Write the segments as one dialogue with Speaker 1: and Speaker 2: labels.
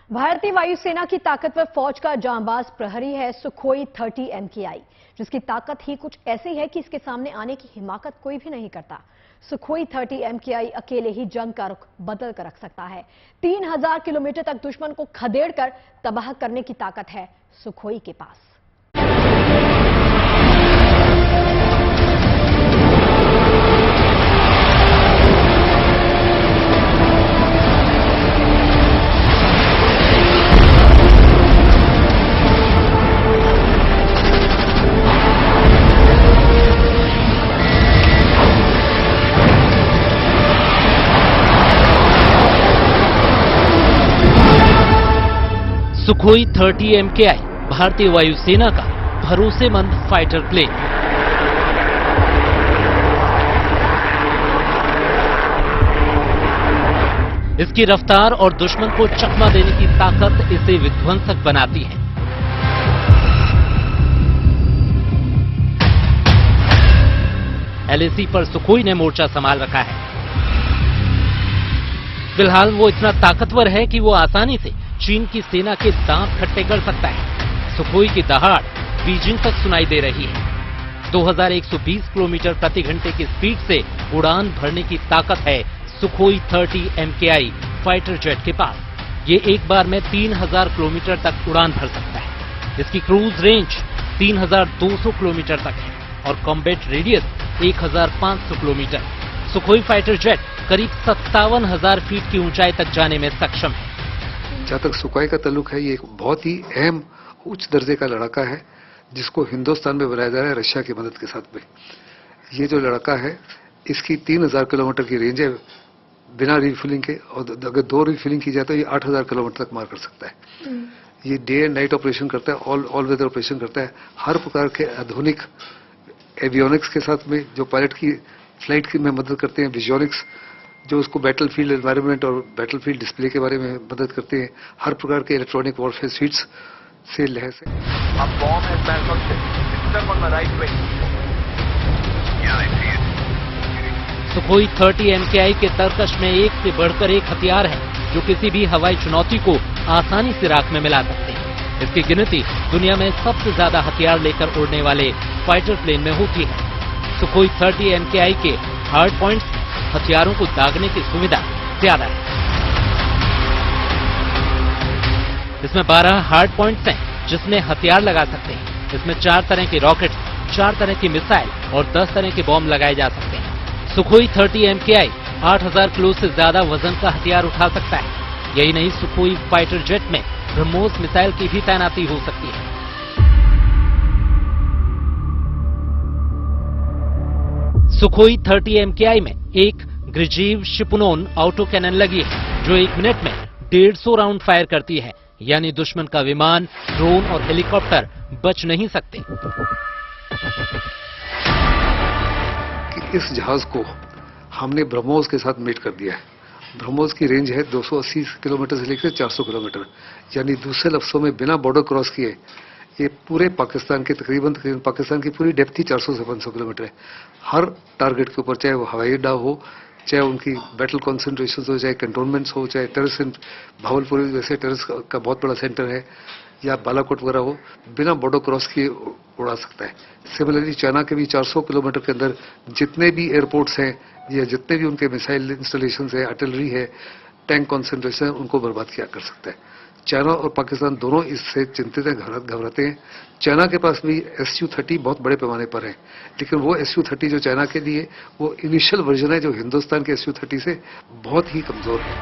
Speaker 1: भारतीय वायुसेना की ताकतवर फौज का जांबाज प्रहरी है सुखोई 30 MKI, जिसकी ताकत ही कुछ ऐसी है कि इसके सामने आने की हिमाकत कोई भी नहीं करता। सुखोई 30 MKI अकेले ही जंग का रुख बदल कर रख सकता है। 3000 किलोमीटर तक दुश्मन को खदेड़कर तबाह करने की ताकत है सुखोई के पास।
Speaker 2: सुखोई 30 MKI भारतीय वायुसेना का भरोसेमंद फाइटर प्लेन। इसकी रफ्तार और दुश्मन को चकमा देने की ताकत इसे विध्वंसक बनाती है। LAC पर सुखोई ने मोर्चा संभाल रखा है। फिलहाल वो इतना ताकतवर है कि वो आसानी से चीन की सेना के दांत खट्टे कर सकता है। सुखोई की दहाड़ बीजिंग तक सुनाई दे रही है। 2120 किलोमीटर प्रति घंटे की स्पीड से उड़ान भरने की ताकत है सुखोई 30 MKI फाइटर जेट के पास। ये एक बार में 3000 किलोमीटर तक उड़ान भर सकता है। इसकी क्रूज रेंज 3200 किलोमीटर तक है और combat radius 1500 kilometre. Sukhoi fighter jet करीब 57,000 फीट की ऊंचाई तक जाने में सक्षम है।
Speaker 3: जहां तक सुखोई का ताल्लुक है, ये एक बहुत ही अहम उच्च दर्जे का लड़ाका है जिसको हिंदुस्तान में बनाया जा रहा है रशिया की मदद के साथ में। ये जो लड़ाका है, इसकी 3000 किलोमीटर की रेंज है बिना रिफ्यूलिंग के, और अगर 2 रिफ्यूलिंग की जाए तो ये 8000 किलोमीटर तक मार कर सकता है। ये डे एंड नाइट ऑपरेशन करता है, ऑल वेदर ऑपरेशन करता है। हर प्रकार के आधुनिक एवियोनिक्स के साथ में जो पायलट की फ्लाइट की में मदद करते हैं, विजोनिक्स जो उसको बैटलफील्ड एनवायरनमेंट और बैटलफील्ड डिस्प्ले के बारे में मदद करते हैं, हर प्रकार के इलेक्ट्रॉनिक वॉरफेयर स्वीट्स से लैस है।
Speaker 2: सुखोई 30 MKI के तरकश में एक से बढ़कर एक हथियार है जो किसी भी हवाई चुनौती को आसानी से राख में मिला सकते हैं। इसकी गिनती दुनिया में सबसे ज्यादा हथियार लेकर उड़ने वाले फाइटर प्लेन में होती है। सुखोई 30 MKI के हार्ड पॉइंट्स हथियारों को दागने की सुविधा ज्यादा है। इसमें 12 हार्ड पॉइंट्स हैं जिसमें हथियार लगा सकते हैं। इसमें 4 तरह के रॉकेट्स, 4 तरह की मिसाइल और 10 तरह के बॉम्ब लगाए जा सकते हैं। सुखोई 30 MKI 8000 किलो से ज्यादा वजन का हथियार उठा सकता है। यही नहीं, सुखोई फाइटर जेट में ब्रह्मोस मिसाइल की भी तैनाती हो सकती है। सुखोई 30 MKI में एक ग्रिजीव शिपुनोन ऑटो कैनन लगी है जो 1 मिनट में 150 राउंड फायर करती है, यानी दुश्मन का विमान, ड्रोन और हेलीकॉप्टर बच नहीं सकते।
Speaker 3: इस जहाज को हमने ब्रह्मोस के साथ मेट कर दिया है। ब्रह्मोस की रेंज है 280 किलोमीटर से लेकर 400 किलोमीटर, यानी दूसरे लफ्जों में बिना बॉर्डर क्रॉस किए ये पूरे पाकिस्तान के तकरीबन पाकिस्तान की पूरी डेप्थ ही 400 से 500 किलोमीटर है। हर टारगेट के ऊपर, चाहे वो हवाई अड्डा हो, चाहे उनकी बैटल कॉन्सेंट्रेशन हो, चाहे कैंटोनमेंट्स हो, चाहे टेररिस्ट, भावलपुर जैसे टेररिस्ट का बहुत बड़ा सेंटर है, या बालाकोट वगैरह हो, बिना बॉर्डर क्रॉस किए उड़ा सकता है। सिमिलरली चाइना के भी 400 किलोमीटर के अंदर जितने भी एयरपोर्ट्स हैं या जितने भी उनके मिसाइल इंस्टॉलेशन है, आर्टिलरी है, टैंक कॉन्सेंट्रेशन है, उनको बर्बाद किया कर सकता है। चाइना और पाकिस्तान दोनों इससे चिंतित हैं, घबराते हैं। चाइना के पास भी Su-30 बहुत बड़े पैमाने पर है, लेकिन वो Su-30 जो चाइना के लिए वो इनिशियल वर्जन है जो हिंदुस्तान के Su-30 से बहुत ही कमजोर है।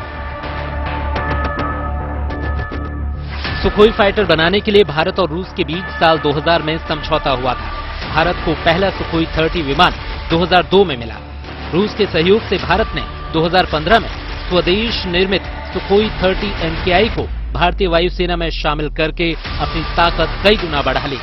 Speaker 2: सुखोई फाइटर बनाने के लिए भारत और रूस के बीच साल 2000 में समझौता हुआ था। भारत को पहला सुखोई 30 विमान 2002 में मिला। रूस के सहयोग से भारत ने 2015 में स्वदेश निर्मित सुखोई 30 MKI को भारतीय वायुसेना में शामिल करके अपनी ताकत कई गुना बढ़ा ली।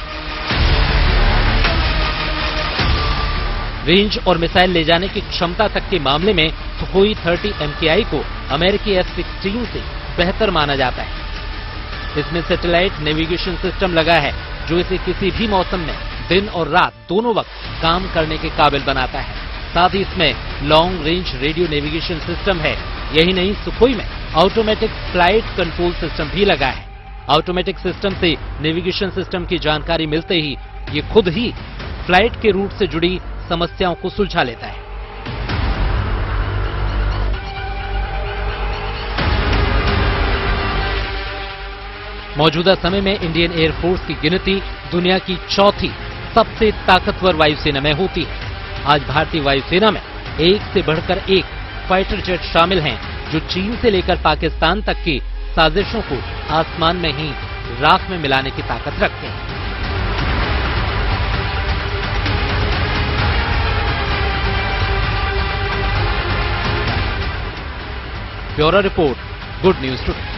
Speaker 2: रेंज और मिसाइल ले जाने की क्षमता तक के मामले में सुखोई 30 MKI को अमेरिकी F-16 से बेहतर माना जाता है। इसमें सैटेलाइट नेविगेशन सिस्टम लगा है जो इसे किसी भी मौसम में दिन और रात दोनों वक्त काम करने के काबिल बनाता है। साथ ही इसमें long range radio navigation system है। यही नहीं, सुखोई में ऑटोमेटिक फ्लाइट कंट्रोल सिस्टम भी लगा है। ऑटोमेटिक सिस्टम से नेविगेशन सिस्टम की जानकारी मिलते ही ये खुद ही फ्लाइट के रूट से जुड़ी समस्याओं को सुलझा लेता है। मौजूदा समय में इंडियन एयरफोर्स की गिनती दुनिया की चौथी सबसे ताकतवर वायुसेना में होती है। आज भारतीय वायुसेना में एक से बढ़कर एक फाइटर जेट शामिल हैं, जो चीन से लेकर पाकिस्तान तक की साजिशों को आसमान में ही राख में मिलाने की ताकत रखते हैं। Bureau report, good news today.